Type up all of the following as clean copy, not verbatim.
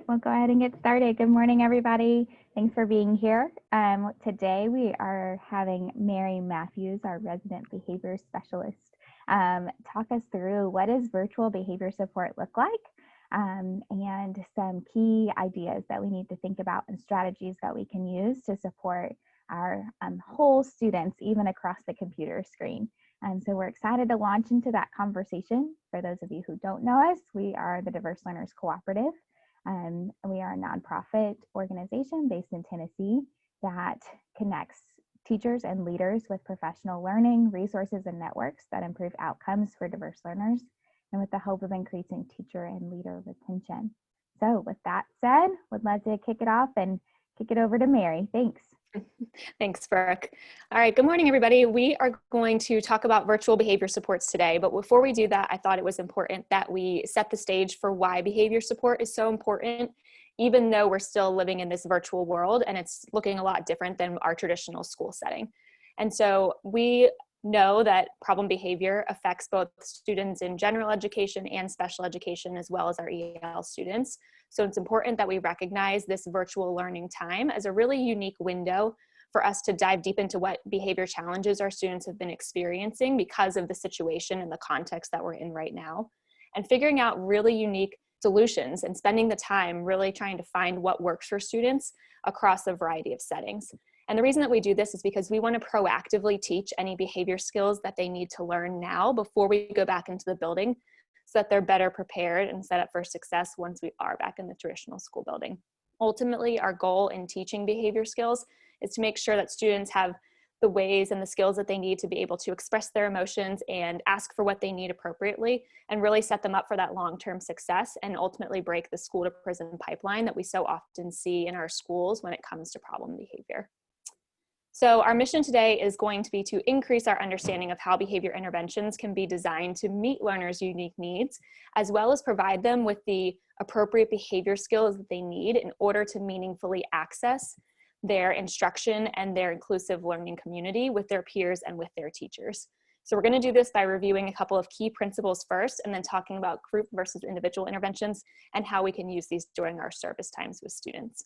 we'll go ahead and get started. Good morning, everybody. Thanks for being here. Today we are having Mary Matthews, our resident behavior specialist, talk us through what does virtual behavior support look like, and some key ideas that we need to think about and strategies that we can use to support our whole students, even across the computer screen. And so we're excited to launch into that conversation. For those of you who don't know us, we are the Diverse Learners Cooperative. We are a nonprofit organization based in Tennessee that connects teachers and leaders with professional learning, resources, and networks that improve outcomes for diverse learners, and with the hope of increasing teacher and leader retention. So with that said, would love to kick it off and kick it over to Mary. Thanks. Thanks, Brooke. All right, good morning, everybody. We are going to talk about virtual behavior supports today, but before we do that, I thought it was important that we set the stage for why behavior support is so important, even though we're still living in this virtual world and it's looking a lot different than our traditional school setting. And so we know that problem behavior affects both students in general education and special education, as well as our EL students. So it's important that we recognize this virtual learning time as a really unique window for us to dive deep into what behavior challenges our students have been experiencing because of the situation and the context that we're in right now, and figuring out really unique solutions and spending the time really trying to find what works for students across a variety of settings. And the reason that we do this is because we want to proactively teach any behavior skills that they need to learn now before we go back into the building, so that they're better prepared and set up for success once we are back in the traditional school building. Ultimately, our goal in teaching behavior skills is to make sure that students have the ways and the skills that they need to be able to express their emotions and ask for what they need appropriately, and really set them up for that long-term success and ultimately break the school to prison pipeline that we so often see in our schools when it comes to problem behavior. So our mission today is going to be to increase our understanding of how behavior interventions can be designed to meet learners' unique needs, as well as provide them with the appropriate behavior skills that they need in order to meaningfully access their instruction and their inclusive learning community with their peers and with their teachers. So we're going to do this by reviewing a couple of key principles first, and then talking about group versus individual interventions and how we can use these during our service times with students.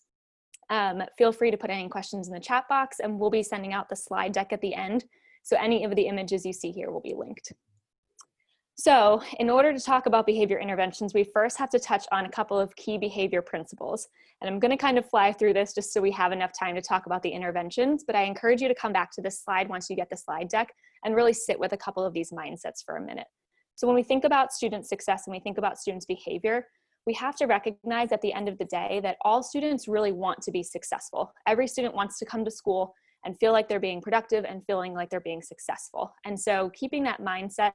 Feel free to put any questions in the chat box, and we'll be sending out the slide deck at the end. So any of the images you see here will be linked. So in order to talk about behavior interventions, we first have to touch on a couple of key behavior principles. And I'm going to kind of fly through this just so we have enough time to talk about the interventions, but I encourage you to come back to this slide once you get the slide deck and really sit with a couple of these mindsets for a minute. So when we think about student success and we think about students' behavior, we have to recognize at the end of the day that all students really want to be successful. Every student wants to come to school and feel like they're being productive and feeling like they're being successful. And so keeping that mindset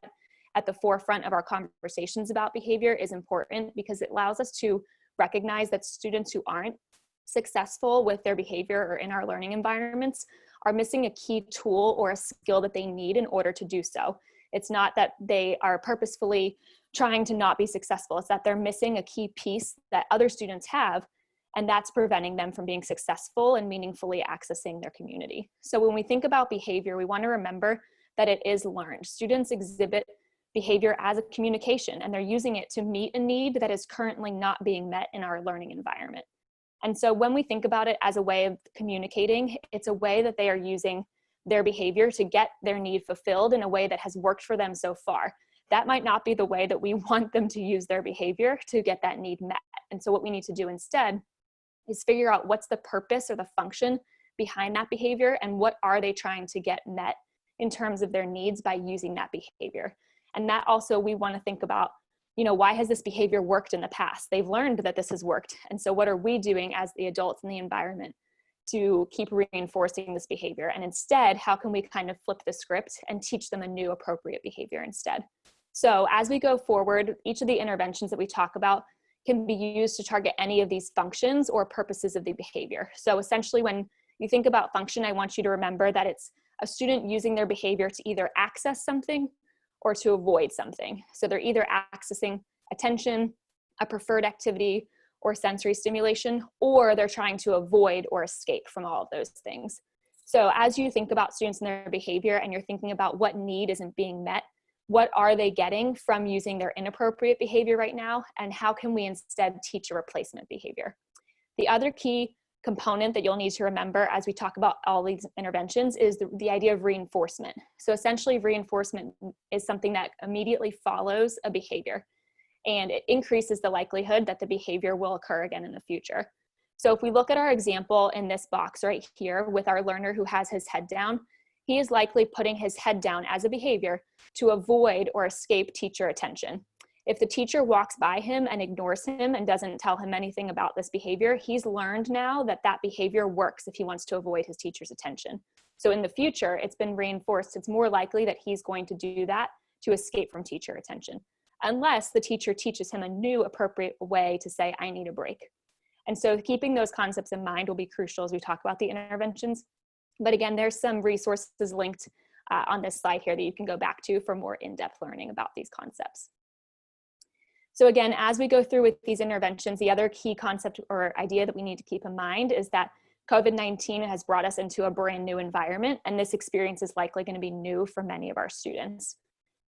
at the forefront of our conversations about behavior is important, because it allows us to recognize that students who aren't successful with their behavior or in our learning environments are missing a key tool or a skill that they need in order to do so. It's not that they are purposefully trying to not be successful. It's that they're missing a key piece that other students have, and that's preventing them from being successful and meaningfully accessing their community. So when we think about behavior, we want to remember that it is learned. Students exhibit behavior as a communication, and they're using it to meet a need that is currently not being met in our learning environment. And so when we think about it as a way of communicating, it's a way that they are using their behavior to get their need fulfilled in a way that has worked for them so far. That might not be the way that we want them to use their behavior to get that need met. And so what we need to do instead is figure out what's the purpose or the function behind that behavior, and what are they trying to get met in terms of their needs by using that behavior. And that also, we want to think about, why has this behavior worked in the past? They've learned that this has worked. And so what are we doing as the adults in the environment to keep reinforcing this behavior? And instead, how can we kind of flip the script and teach them a new appropriate behavior instead? So as we go forward, each of the interventions that we talk about can be used to target any of these functions or purposes of the behavior. So essentially, when you think about function, I want you to remember that it's a student using their behavior to either access something or to avoid something. So they're either accessing attention, a preferred activity, or sensory stimulation, or they're trying to avoid or escape from all of those things. So as you think about students and their behavior, and you're thinking about what need isn't being met, What are they getting from using their inappropriate behavior right now? And how can we instead teach a replacement behavior? The other key component that you'll need to remember as we talk about all these interventions is the idea of reinforcement. So essentially, reinforcement is something that immediately follows a behavior, and it increases the likelihood that the behavior will occur again in the future. So if we look at our example in this box right here with our learner who has his head down, he is likely putting his head down as a behavior to avoid or escape teacher attention. If the teacher walks by him and ignores him and doesn't tell him anything about this behavior, he's learned now that that behavior works if he wants to avoid his teacher's attention. So in the future, it's been reinforced. It's more likely that he's going to do that to escape from teacher attention, unless the teacher teaches him a new appropriate way to say, I need a break. And so keeping those concepts in mind will be crucial as we talk about the interventions. But again, there's some resources linked on this slide here that you can go back to for more in-depth learning about these concepts. So again, as we go through with these interventions, the other key concept or idea that we need to keep in mind is that COVID-19 has brought us into a brand new environment, and this experience is likely going to be new for many of our students.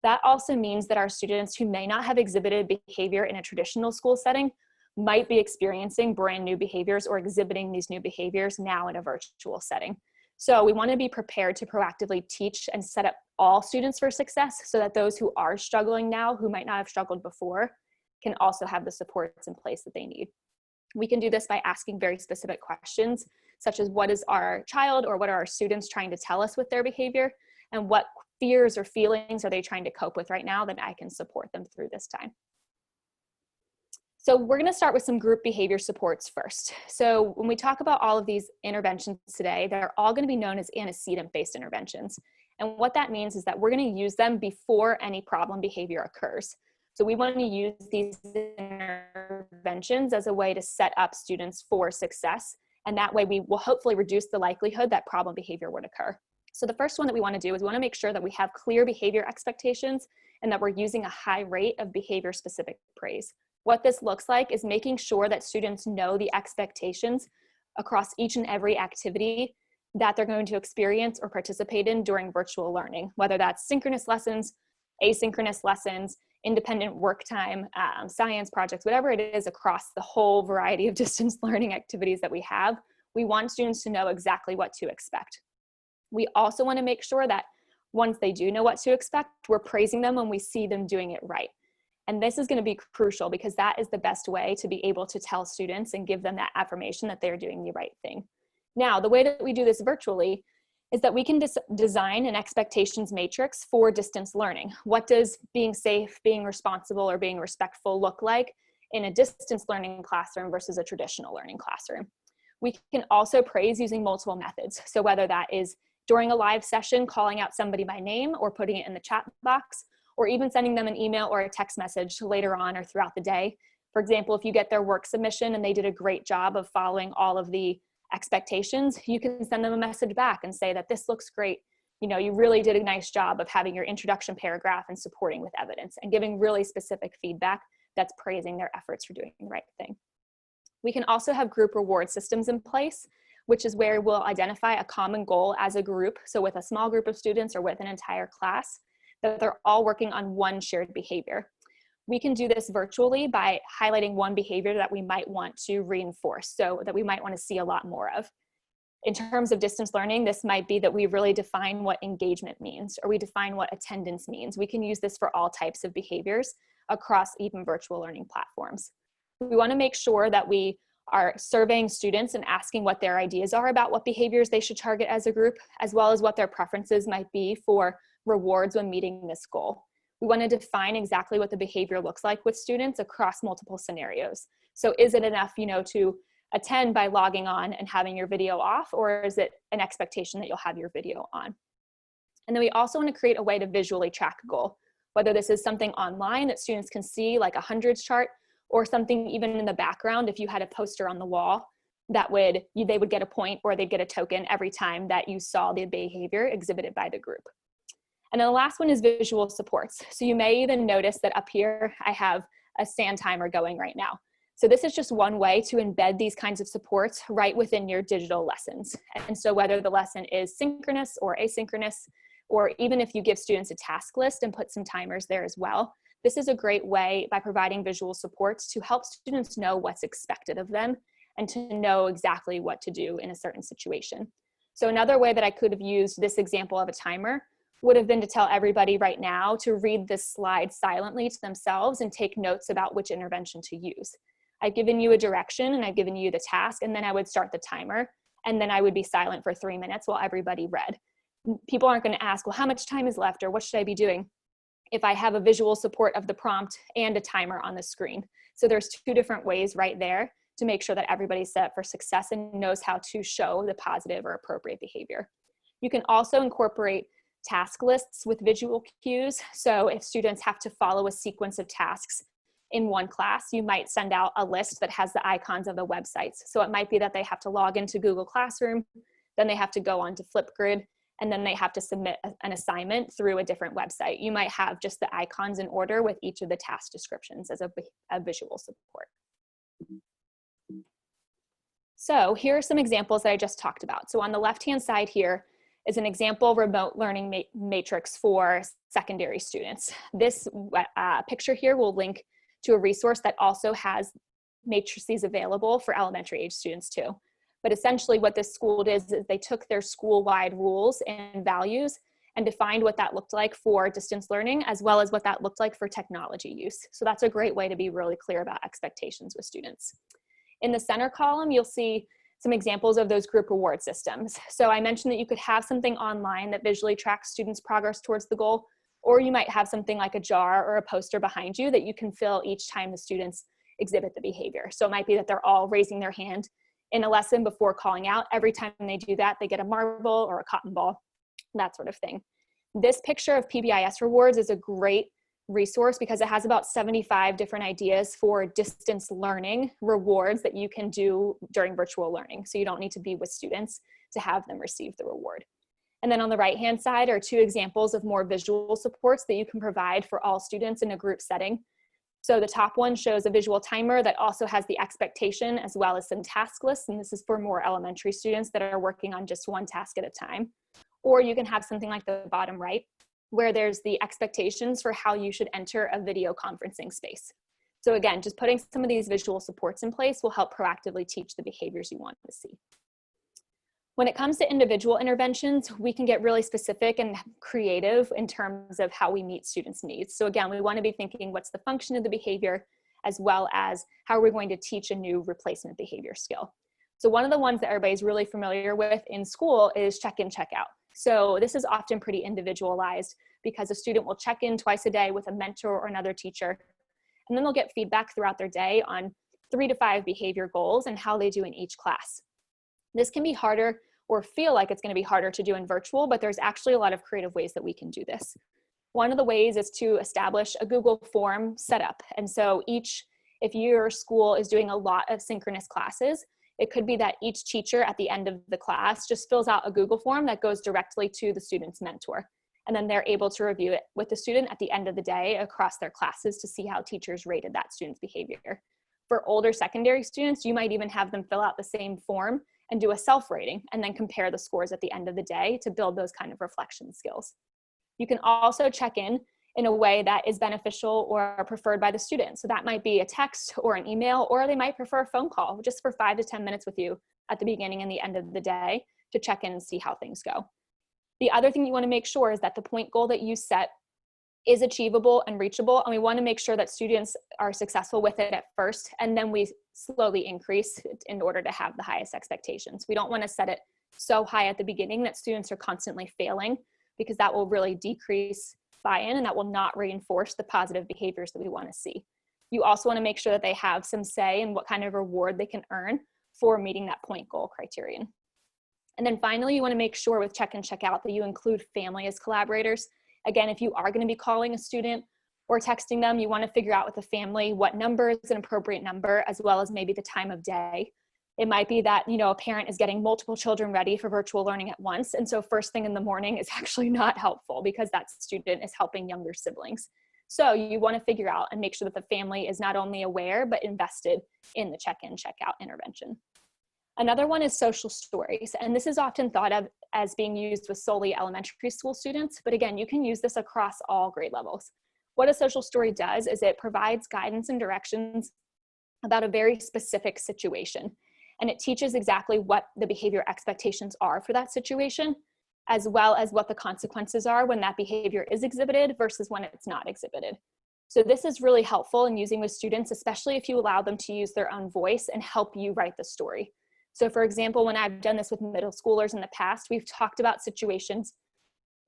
That also means that our students who may not have exhibited behavior in a traditional school setting might be experiencing brand new behaviors or exhibiting these new behaviors now in a virtual setting. So we want to be prepared to proactively teach and set up all students for success so that those who are struggling now, who might not have struggled before, can also have the supports in place that they need. We can do this by asking very specific questions, such as what is our child or what are our students trying to tell us with their behavior, and what fears or feelings are they trying to cope with right now that I can support them through this time. So we're going to start with some group behavior supports first. So when we talk about all of these interventions today, they're all going to be known as antecedent-based interventions. And what that means is that we're going to use them before any problem behavior occurs. So we want to use these interventions as a way to set up students for success. And that way we will hopefully reduce the likelihood that problem behavior would occur. So the first one that we want to do is we want to make sure that we have clear behavior expectations and that we're using a high rate of behavior-specific praise. What this looks like is making sure that students know the expectations across each and every activity that they're going to experience or participate in during virtual learning, whether that's synchronous lessons, asynchronous lessons, independent work time, science projects, whatever it is across the whole variety of distance learning activities that we have. We want students to know exactly what to expect. We also want to make sure that once they do know what to expect, we're praising them when we see them doing it right. And this is going to be crucial because that is the best way to be able to tell students and give them that affirmation that they're doing the right thing. Now, the way that we do this virtually is that we can design an expectations matrix for distance learning. What does being safe, being responsible, or being respectful look like in a distance learning classroom versus a traditional learning classroom? We can also praise using multiple methods. So whether that is during a live session, calling out somebody by name or putting it in the chat box, or even sending them an email or a text message later on or throughout the day. For example, if you get their work submission and they did a great job of following all of the expectations, you can send them a message back and say that this looks great. You know, you really did a nice job of having your introduction paragraph and supporting with evidence and giving really specific feedback that's praising their efforts for doing the right thing. We can also have group reward systems in place, which is where we'll identify a common goal as a group. So with a small group of students or with an entire class, that they're all working on one shared behavior. We can do this virtually by highlighting one behavior that we might want to reinforce, so that we might want to see a lot more of. In terms of distance learning, this might be that we really define what engagement means, or we define what attendance means. We can use this for all types of behaviors across even virtual learning platforms. We want to make sure that we are surveying students and asking what their ideas are about what behaviors they should target as a group, as well as what their preferences might be for rewards when meeting this goal. We want to define exactly what the behavior looks like with students across multiple scenarios. So is it enough, to attend by logging on and having your video off, or is it an expectation that you'll have your video on? And then we also want to create a way to visually track a goal, whether this is something online that students can see, like a hundreds chart, or something even in the background. If you had a poster on the wall, that they would get a point or they'd get a token every time that you saw the behavior exhibited by the group. And then the last one is visual supports. So you may even notice that up here, I have a sand timer going right now. So this is just one way to embed these kinds of supports right within your digital lessons. And so whether the lesson is synchronous or asynchronous, or even if you give students a task list and put some timers there as well. This is a great way, by providing visual supports, to help students know what's expected of them and to know exactly what to do in a certain situation. So another way that I could have used this example of a timer would have been to tell everybody right now to read this slide silently to themselves and take notes about which intervention to use. I've given you a direction and I've given you the task, and then I would start the timer, and then I would be silent for 3 minutes while everybody read. People aren't going to ask, well, how much time is left, or what should I be doing, if I have a visual support of the prompt and a timer on the screen. So there's two different ways right there to make sure that everybody's set up for success and knows how to show the positive or appropriate behavior. You can also incorporate task lists with visual cues. So if students have to follow a sequence of tasks in one class, you might send out a list that has the icons of the websites. So it might be that they have to log into Google Classroom, then they have to go on to Flipgrid, and then they have to submit an assignment through a different website. You might have just the icons in order with each of the task descriptions as a visual support. So here are some examples that I just talked about. So on the left-hand side here is an example remote learning matrix for secondary students. This picture here will link to a resource that also has matrices available for elementary age students too. But essentially what this school did is they took their school-wide rules and values and defined what that looked like for distance learning, as well as what that looked like for technology use. So that's a great way to be really clear about expectations with students. In the center column, you'll see some examples of those group reward systems. So I mentioned that you could have something online that visually tracks students' progress towards the goal, or you might have something like a jar or a poster behind you that you can fill each time the students exhibit the behavior. So it might be that they're all raising their hand in a lesson before calling out. Every time they do that, they get a marble or a cotton ball, that sort of thing. This picture of PBIS rewards is a great resource because it has about 75 different ideas for distance learning rewards that you can do during virtual learning. So you don't need to be with students to have them receive the reward. And then on the right-hand side are two examples of more visual supports that you can provide for all students in a group setting. So the top one shows a visual timer that also has the expectation as well as some task lists, and this is for more elementary students that are working on just one task at a time. Or you can have something like the bottom right, where there's the expectations for how you should enter a video conferencing space. So again, just putting some of these visual supports in place will help proactively teach the behaviors you want to see. When it comes to individual interventions, we can get really specific and creative in terms of how we meet students' needs. So again, we want to be thinking what's the function of the behavior, as well as how are we going to teach a new replacement behavior skill. So one of the ones that everybody's really familiar with in school is check-in, check-out. So this is often pretty individualized because a student will check in twice a day with a mentor or another teacher, and then they'll get feedback throughout their day on 3 to 5 behavior goals and how they do in each class. This can be harder or feel like it's going to be harder to do in virtual, but there's actually a lot of creative ways that we can do this. One of the ways is to establish a Google form setup. And so if your school is doing a lot of synchronous classes, it could be that each teacher at the end of the class just fills out a Google form that goes directly to the student's mentor. And then they're able to review it with the student at the end of the day across their classes to see how teachers rated that student's behavior. For older secondary students, you might even have them fill out the same form and do a self-rating and then compare the scores at the end of the day to build those kind of reflection skills. You can also check in a way that is beneficial or preferred by the student. So that might be a text or an email, or they might prefer a phone call just for 5 to 10 minutes with you at the beginning and the end of the day to check in and see how things go. The other thing you want to make sure is that the point goal that you set is achievable and reachable, and we want to make sure that students are successful with it at first, and then we slowly increase in order to have the highest expectations. We don't want to set it so high at the beginning that students are constantly failing, because that will really decrease buy-in and that will not reinforce the positive behaviors that we want to see. You also want to make sure that they have some say in what kind of reward they can earn for meeting that point goal criterion. And then finally, you want to make sure with check-in, check-out that you include family as collaborators. Again, if you are going to be calling a student or texting them, you want to figure out with the family what number is an appropriate number, as well as maybe the time of day. It might be that, a parent is getting multiple children ready for virtual learning at once. And so first thing in the morning is actually not helpful because that student is helping younger siblings. So you want to figure out and make sure that the family is not only aware, but invested in the check-in, check-out intervention. Another one is social stories, and this is often thought of as being used with solely elementary school students, but again, you can use this across all grade levels. What a social story does is it provides guidance and directions about a very specific situation, and it teaches exactly what the behavior expectations are for that situation, as well as what the consequences are when that behavior is exhibited versus when it's not exhibited. So this is really helpful in using with students, especially if you allow them to use their own voice and help you write the story. So for example, when I've done this with middle schoolers in the past, we've talked about situations.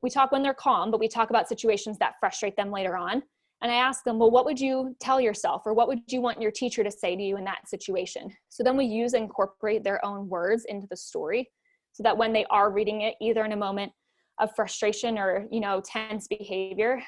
We talk when they're calm, but we talk about situations that frustrate them later on. And I ask them, well, what would you tell yourself, or what would you want your teacher to say to you in that situation? So then we use and incorporate their own words into the story so that when they are reading it, either in a moment of frustration or, tense behavior,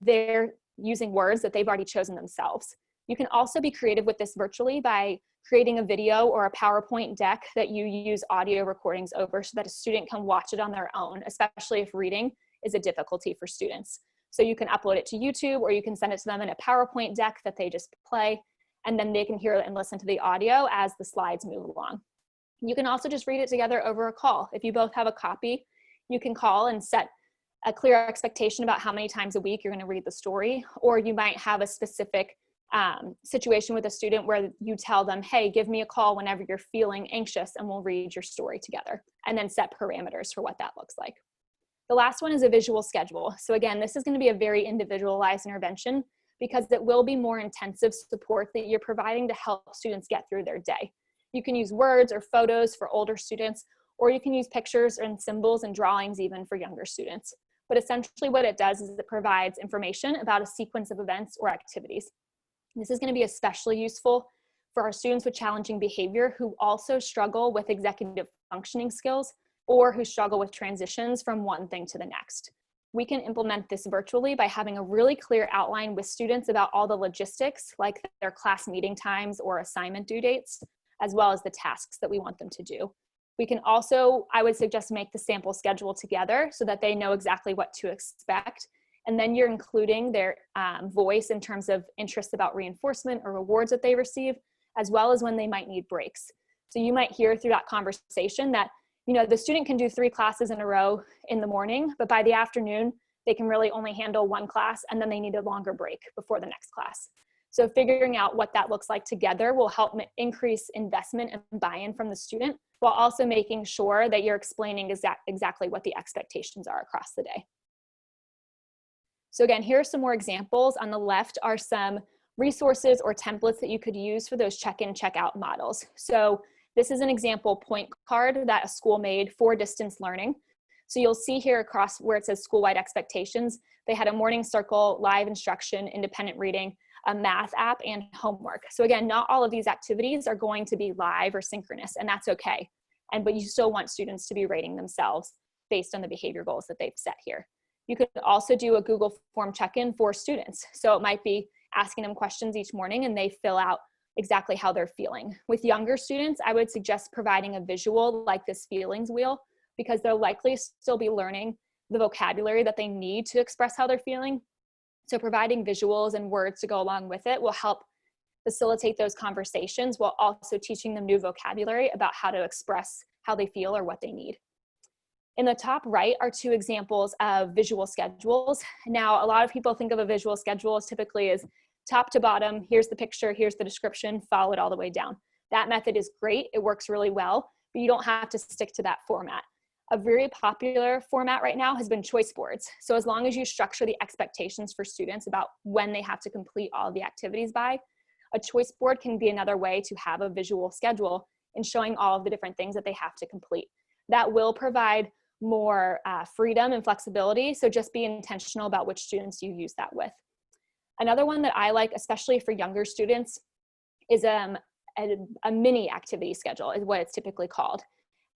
they're using words that they've already chosen themselves. You can also be creative with this virtually by creating a video or a PowerPoint deck that you use audio recordings over so that a student can watch it on their own, especially if reading is a difficulty for students. So you can upload it to YouTube, or you can send it to them in a PowerPoint deck that they just play, and then they can hear it and listen to the audio as the slides move along. You can also just read it together over a call. If you both have a copy, you can call and set a clear expectation about how many times a week you're going to read the story, or you might have a specific situation with a student where you tell them, hey, give me a call whenever you're feeling anxious and we'll read your story together, and then set parameters for what that looks like. The last one is a visual schedule. So again, this is going to be a very individualized intervention because it will be more intensive support that you're providing to help students get through their day. You can use words or photos for older students, or you can use pictures and symbols and drawings even for younger students. But essentially what it does is it provides information about a sequence of events or activities. This is going to be especially useful for our students with challenging behavior who also struggle with executive functioning skills or who struggle with transitions from one thing to the next. We can implement this virtually by having a really clear outline with students about all the logistics, like their class meeting times or assignment due dates, as well as the tasks that we want them to do. We can also, I would suggest, make the sample schedule together so that they know exactly what to expect. And then you're including their voice in terms of interests about reinforcement or rewards that they receive, as well as when they might need breaks. So you might hear through that conversation that, the student can do 3 classes in a row in the morning, but by the afternoon, they can really only handle 1 class, and then they need a longer break before the next class. So figuring out what that looks like together will help increase investment and buy-in from the student, while also making sure that you're explaining exactly what the expectations are across the day. So again, here are some more examples. On the left are some resources or templates that you could use for those check-in, check-out models. So this is an example point card that a school made for distance learning. So you'll see here across where it says school-wide expectations, they had a morning circle, live instruction, independent reading, a math app, and homework. So again, not all of these activities are going to be live or synchronous, and that's okay. But you still want students to be rating themselves based on the behavior goals that they've set here. You could also do a Google form check-in for students. So it might be asking them questions each morning and they fill out exactly how they're feeling. With younger students, I would suggest providing a visual like this feelings wheel, because they'll likely still be learning the vocabulary that they need to express how they're feeling. So providing visuals and words to go along with it will help facilitate those conversations while also teaching them new vocabulary about how to express how they feel or what they need. In the top right are 2 examples of visual schedules. Now, a lot of people think of a visual schedule as typically as top to bottom, here's the picture, here's the description, follow it all the way down. That method is great, it works really well, but you don't have to stick to that format. A very popular format right now has been choice boards. So as long as you structure the expectations for students about when they have to complete all the activities by, a choice board can be another way to have a visual schedule in showing all of the different things that they have to complete. That will provide more freedom and flexibility, so just be intentional about which students you use that with. Another one that I like, especially for younger students, is a mini activity schedule, is what it's typically called.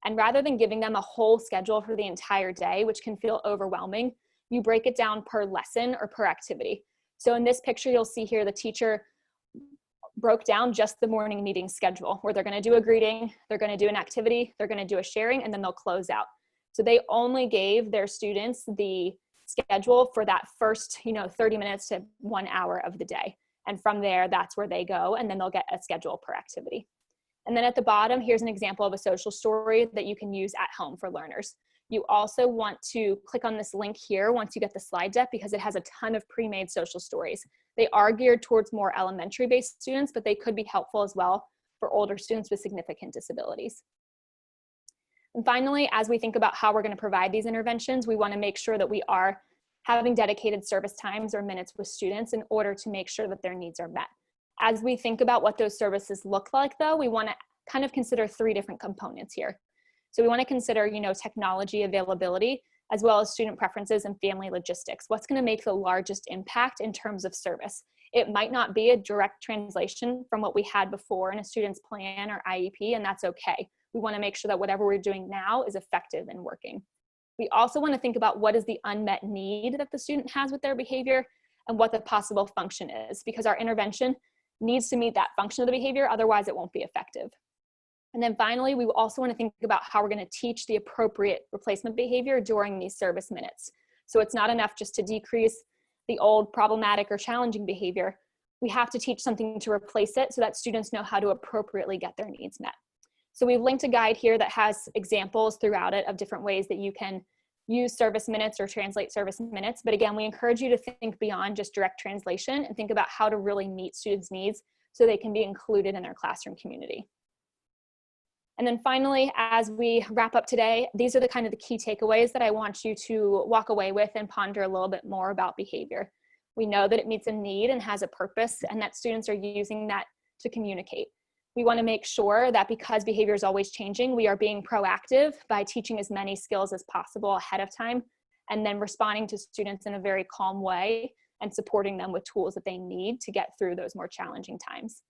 And rather than giving them a whole schedule for the entire day, which can feel overwhelming, you break it down per lesson or per activity. So in this picture, you'll see here the teacher broke down just the morning meeting schedule, where they're going to do a greeting, they're going to do an activity, they're going to do a sharing, and then they'll close out. So they only gave their students the schedule for that first, 30 minutes to 1 hour of the day. And from there, that's where they go, and then they'll get a schedule per activity. And then at the bottom, here's an example of a social story that you can use at home for learners. You also want to click on this link here once you get the slide deck, because it has a ton of pre-made social stories. They are geared towards more elementary-based students, but they could be helpful as well for older students with significant disabilities. And finally, as we think about how we're going to provide these interventions, we want to make sure that we are having dedicated service times or minutes with students in order to make sure that their needs are met. As we think about what those services look like, though, we want to kind of consider 3 different components here. So we want to consider, technology availability, as well as student preferences and family logistics. What's going to make the largest impact in terms of service? It might not be a direct translation from what we had before in a student's plan or IEP, and that's okay. We want to make sure that whatever we're doing now is effective and working. We also want to think about what is the unmet need that the student has with their behavior and what the possible function is, because our intervention needs to meet that function of the behavior, otherwise it won't be effective. And then finally, we also want to think about how we're going to teach the appropriate replacement behavior during these service minutes. So it's not enough just to decrease the old problematic or challenging behavior. We have to teach something to replace it so that students know how to appropriately get their needs met. So we've linked a guide here that has examples throughout it of different ways that you can use service minutes or translate service minutes. But again, we encourage you to think beyond just direct translation and think about how to really meet students' needs so they can be included in their classroom community. And then finally, as we wrap up today, these are the kind of the key takeaways that I want you to walk away with and ponder a little bit more about behavior. We know that it meets a need and has a purpose, and that students are using that to communicate. We want to make sure that because behavior is always changing, we are being proactive by teaching as many skills as possible ahead of time, and then responding to students in a very calm way and supporting them with tools that they need to get through those more challenging times.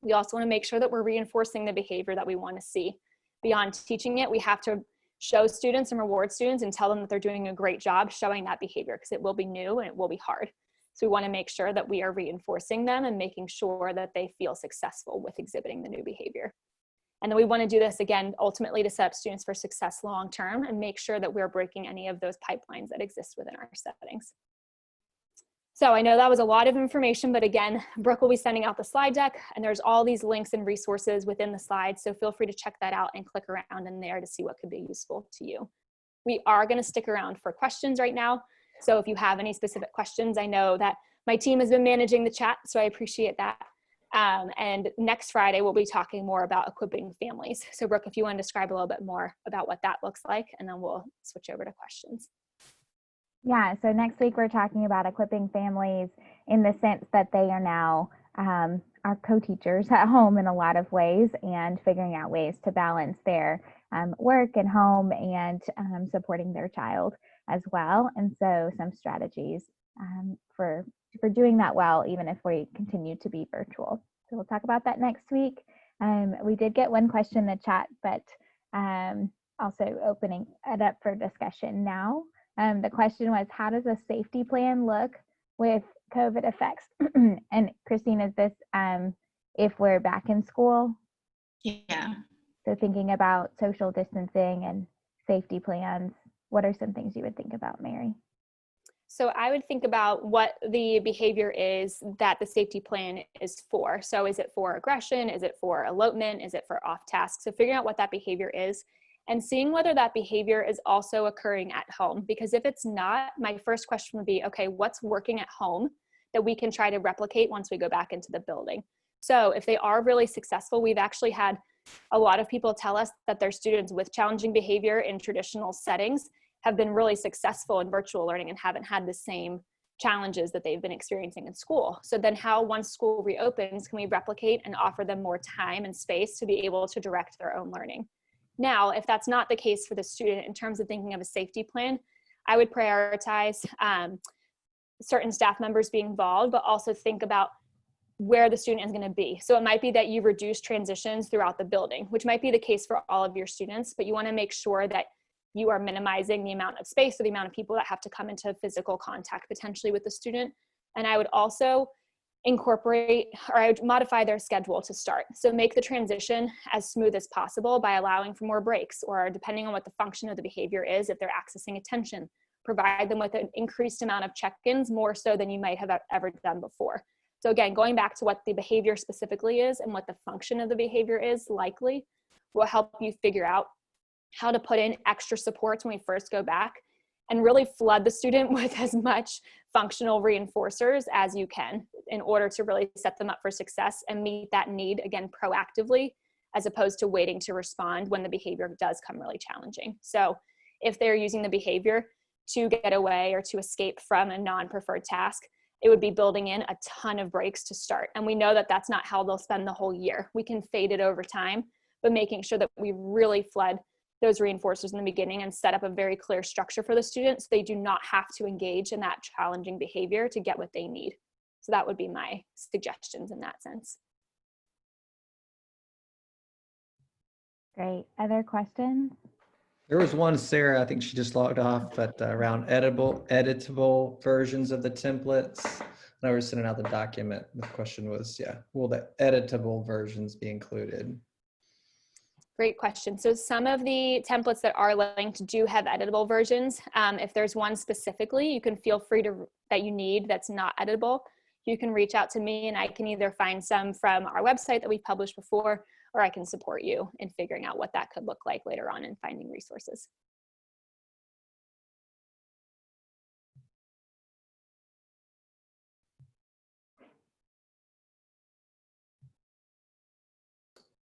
We also want to make sure that we're reinforcing the behavior that we want to see. Beyond teaching it, we have to show students and reward students and tell them that they're doing a great job showing that behavior, because it will be new and it will be hard. So we want to make sure that we are reinforcing them and making sure that they feel successful with exhibiting the new behavior. And then we want to do this again, ultimately to set up students for success long-term and make sure that we're breaking any of those pipelines that exist within our settings. So I know that was a lot of information, but again, Brooke will be sending out the slide deck, and there's all these links and resources within the slides. So feel free to check that out and click around in there to see what could be useful to you. We are going to stick around for questions right now. So if you have any specific questions, I know that my team has been managing the chat, so I appreciate that. And next Friday, we'll be talking more about equipping families. So Brooke, if you want to describe a little bit more about what that looks like, and then we'll switch over to questions. Yeah, so next week we're talking about equipping families in the sense that they are now our co-teachers at home in a lot of ways, and figuring out ways to balance their work and home and supporting their child as well. And so some strategies for doing that well, even if we continue to be virtual. So we'll talk about that next week. We did get one question in the chat, but also opening it up for discussion now. The question was, how does a safety plan look with COVID effects? And Christine, is this if we're back in school? Yeah. So thinking about social distancing and safety plans, what are some things you would think about, Mary? So I would think about what the behavior is that the safety plan is for. So is it for aggression? Is it for elopement? Is it for off task? So figuring out what that behavior is and seeing whether that behavior is also occurring at home. Because if it's not, my first question would be, okay, what's working at home that we can try to replicate once we go back into the building? So if they are really successful, we've actually had a lot of people tell us that their students with challenging behavior in traditional settings have been really successful in virtual learning and haven't had the same challenges that they've been experiencing in school. So then how, once school reopens, can we replicate and offer them more time and space to be able to direct their own learning? Now, if that's not the case for the student, in terms of thinking of a safety plan, I would prioritize certain staff members being involved, but also think about where the student is going to be. So it might be that you reduce transitions throughout the building, which might be the case for all of your students, but you want to make sure that you are minimizing the amount of space or the amount of people that have to come into physical contact potentially with the student. And I would also incorporate, or I would modify their schedule to start. So make the transition as smooth as possible by allowing for more breaks, or depending on what the function of the behavior is, if they're accessing attention, provide them with an increased amount of check-ins, more so than you might have ever done before. So again, going back to what the behavior specifically is and what the function of the behavior is likely will help you figure out how to put in extra supports when we first go back and really flood the student with as much functional reinforcers as you can in order to really set them up for success and meet that need, again, proactively, as opposed to waiting to respond when the behavior does come really challenging. So if they're using the behavior to get away or to escape from a non-preferred task, it would be building in a ton of breaks to start. And we know that that's not how they'll spend the whole year. We can fade it over time, but making sure that we really flood those reinforcers in the beginning and set up a very clear structure for the students so they do not have to engage in that challenging behavior to get what they need. So that would be my suggestions in that sense. Great. Other questions? There was one, Sarah, I think she just logged off, but around editable versions of the templates. And I was sending out the document. The question was, yeah, will the editable versions be included? Great question. So some of the templates that are linked do have editable versions. If there's one specifically, you can feel free to, that you need that's not editable, you can reach out to me and I can either find some from our website that we've published before, or I can support you in figuring out what that could look like later on and finding resources.